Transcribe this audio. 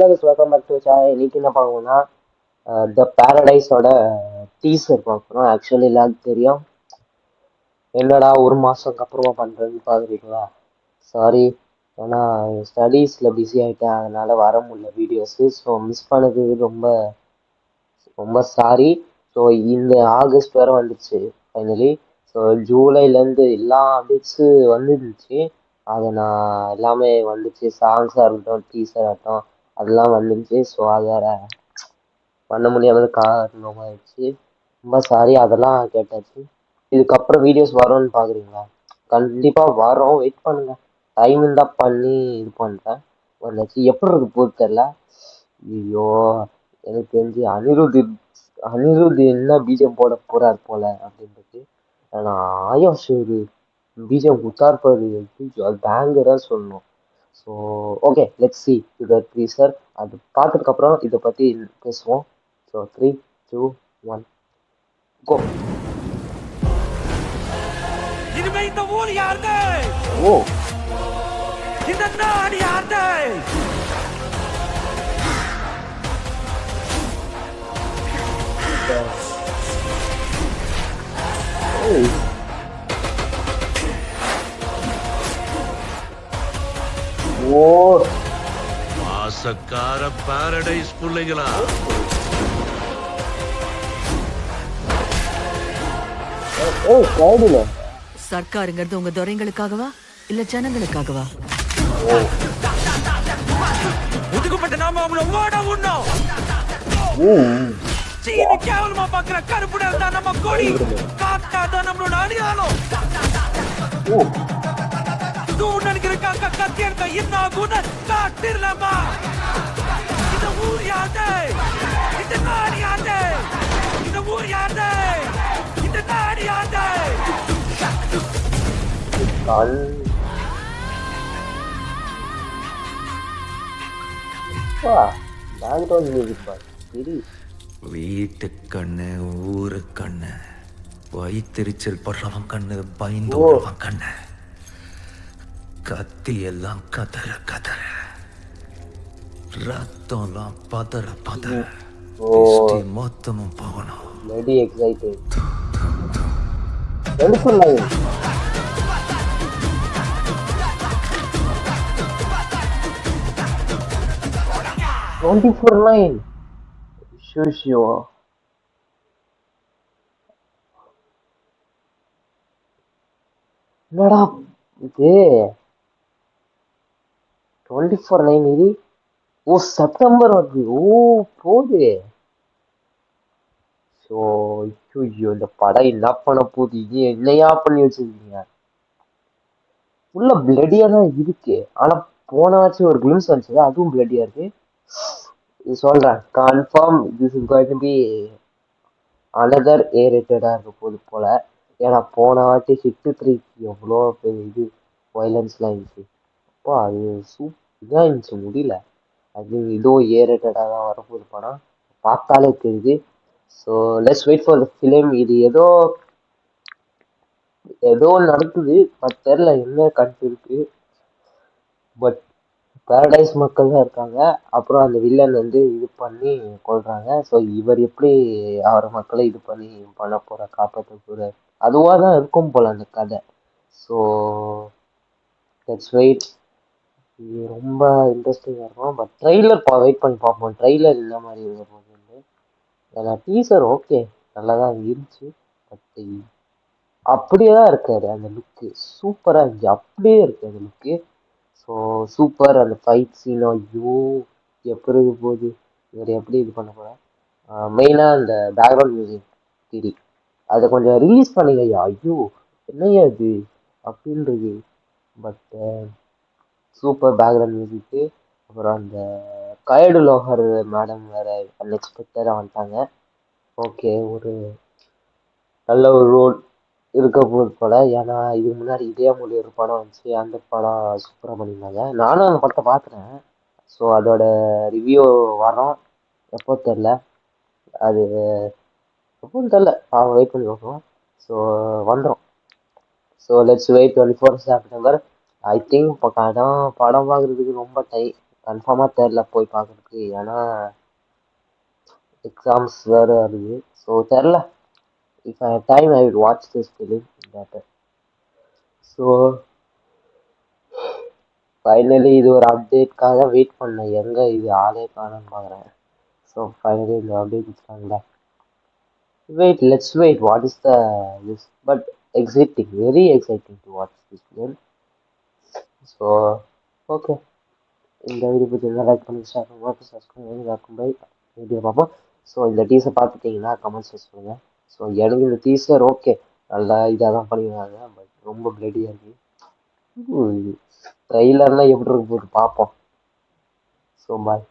Welcome back to channel. இன்னைக்கு என்ன பார்க்கணும்னா த பேரடைஸோட டீசர் பார்க்கணும். ஆக்சுவலி எல்லாருக்கும் தெரியும். என்னடா ஒரு மாதத்துக்கு அப்புறமா பண்ணுறேன்னு பார்க்குறீங்களா? சாரி, ஏன்னா ஸ்டடீஸில் பிஸி ஆகிட்டேன், அதனால் வர முடியல வீடியோஸு. ஸோ மிஸ் பண்ணது ரொம்ப ரொம்ப சாரி. ஸோ இந்த ஆகஸ்ட் வேறு வந்துடுச்சு ஃபைனலி. ஸோ ஜூலைலேருந்து எல்லா அப்டேட்ஸு வந்துருந்துச்சு. அதை நான் எல்லாமே வந்துச்சு, சாங்ஸாக இருக்கட்டும், டீசர் ஆகட்டும், அதெல்லாம் வந்துருச்சு. ஸோ அதை பண்ண முடியாத காரணமாகிடுச்சு. ரொம்ப சாரி, அதெல்லாம் கேட்டாச்சு. இதுக்கப்புறம் வீடியோஸ் வரும்னு பார்க்குறீங்களா? கண்டிப்பாக வரும், வெயிட் பண்ணுங்க. டைம் இருந்தால் பண்ணி இது பண்ணுறேன். வந்துச்சு எப்படி இருக்கு போது தெரில. ஐயோ, எனக்கு தெரிஞ்சு அனிருத் என்ன பிஜிஎம் போட போறார் போல அப்படின்றது. நான் ஆயுஷ் ஒரு பிஜிஎம் குத்தார் அது பேங்கரா சொல்லணும். So okay, let's see the teaser. அது பார்த்ததுக்கப்புறம் இதை பற்றி பேசுவோம். So 3, 2, 1 go. இனிமே இந்த ஊர் யாருது? ஓ, இந்த நாடு யாருது? ஓ, மாசக்கார பாரடைஸ் பிள்ளைகளா? ஓ சைடுல சர்க்காருங்கிறது உங்க துரைங்களுக்காகவா இல்ல ஜனங்களுக்காகவா? ஒதுக்கப்பட்ட நாம அவங்கள ஓட உண்ணும். சீனி கேவலமா பாக்குற கருப்புடா இருந்தா நம்ம கொடி காக்காதான் நம்மளோட அணியாலும். தூண் நினைக்கிற காக்கா கத்தி எடுத்த என்ன குண காட்டிரலாமா? இந்த ஊர் யாரு? இந்த நாடு யாரு? இந்த ஊர் யாரு? இந்த நாடு யாரு? பேக்ரவுண்ட் மியூசிக் பாரு. சரி, வீட்டு கண்ணு ஊரு கண்ணு வயிற்றுச்சல் படுறவன் கண்ணு பயந்து ஓ. விடுறவன் கண்ணு கத்தி எல்லாம் கதற கதற ரத்தம்லாம் பதற பதற ஓ. திருஷ்டி மொத்தமும் போகணும். Very excited. எடுத்து லைன் 24 லைன். ஷூ என்னடா இது 24 லைன் இது? ஓ, செப்டம்பர் வருது. ஓ, போகுது. ஸோ ஐயோ, இந்த படம் என்ன பண்ண போகுது? இது என்னையா பண்ணி வச்சிருக்கீங்க? ஃபுல்லா பிளடியா தான் இருக்கு. ஆனா போனாச்சும் ஒரு கிளிம்ஸ் வந்துச்சு, அதுவும் பிளடியா இருக்கு. இது சொல்றேன், confirm this is going to be another A ரேட்டடா இருக்க போகுது போல. ஏன்னா போன வாட்டி ஹிட் 3 எவ்வளோ இது வைலன்ஸ்லாம் இருந்துச்சு. அப்போ அது இதாக இருந்துச்சு, முடியல. அது இதோ ஏ ரேட்டடாக தான் வரப்போகுது படம், பார்த்தாலே தெரியுது. So let's wait for the film. இது ஏதோ ஏதோ நடக்குது, பட் தெரில என்ன கட்டு இருக்கு. பட் பேரடைஸ் மக்கள் தான் இருக்காங்க. அப்புறம் அந்த வில்லன் வந்து இது பண்ணி கொள்றாங்க. ஸோ இவர் எப்படி அவர் மக்களை இது பண்ணி பண்ண போற, காப்பாற்ற போற, அதுவாக தான் இருக்கும் போல அந்த கதை. So let's wait. இது ரொம்ப இன்ட்ரெஸ்டிங்காக இருக்கும். பட் ட்ரெய்லர் வெயிட் பண்ணி பார்ப்போம், ட்ரெய்லர் இந்த மாதிரி இருக்க போகுது. ஏன்னா டீசர் ஓகே நல்லா தான் இருந்துச்சு, பட் அப்படியே தான் இருக்காது. அந்த லுக்கு சூப்பராக இருந்துச்சு, அப்படியே இருக்கு அந்த லுக்கு. So super. அந்த ஃபைட் சீன் ஐயோ எப்படி இருக்க போகுது, இவர் எப்படி இது பண்ண போகிறேன். மெயினாக அந்த பேக்ரவுண்ட் மியூசிக் திரி அதை கொஞ்சம் ரிலீஸ் பண்ணுங்க. ஐயோ என்னையா இது அப்படின்றது. பட் சூப்பர் பேக்ரவுண்ட் மியூசிக்கு. அப்புறம் அந்த கைடு லோஹர் மேடம் வேற அன்எக்ஸ்பெக்டடாக வந்துட்டாங்க. ஓகே, ஒரு நல்ல ஒரு ரோல் இருக்க போகுது போல. ஏன்னா இதுக்கு முன்னாடி இதே மொழி ஒரு படம் வந்துச்சு, அந்த படம் சூப்பராக பண்ணியிருந்தாங்க. நானும் அந்த படத்தை பார்த்துட்டேன். ஸோ அதோட ரிவ்யூ வரோம், எப்போ தெரில. அது எப்போன்னு தெரில, அவங்க வெயிட் பண்ணி பார்ப்போம். ஸோ வந்துடும். So let's wait 24 September. I think இப்போ படம் பார்க்குறதுக்கு ரொம்ப கன்ஃபார்மாக தெரில போய் பார்க்கறதுக்கு. ஏன்னா எக்ஸாம்ஸ் வேறு வருது. ஸோ தெரில. If I have time I will watch this film better. So finally இது ஒரு அப்டேட்காக வெயிட் பண்ணேன். எங்கே இது ஆளே காணும்னு பார்க்குறேன். ஸோ ஃபைனலி இந்த அப்டேட் வச்சுட்டாங்களா. Wait, let's wait. What is the this? But exciting, very exciting to watch this film. So okay, இந்த வீடியோ பற்றி என்ன லைக் பண்ணி ஷேர் பண்ணுவோம், சப்ஸ்கிரைப் பண்ணி welcome பை வீடியோ பார்ப்போம். ஸோ இந்த டீஸை பார்த்துட்டிங்கன்னா கமெண்ட்ஸ் சொல்லுங்கள். ஸோ எனக்கு இந்த டீசர் ஓகே, நல்லா இதாக தான் பண்ணிடுவாங்க. பட் ரொம்ப பிளடியாக இருக்குது. ட்ரெய்லர்லாம் எப்படி இருக்கு பார்ப்போம். So bye.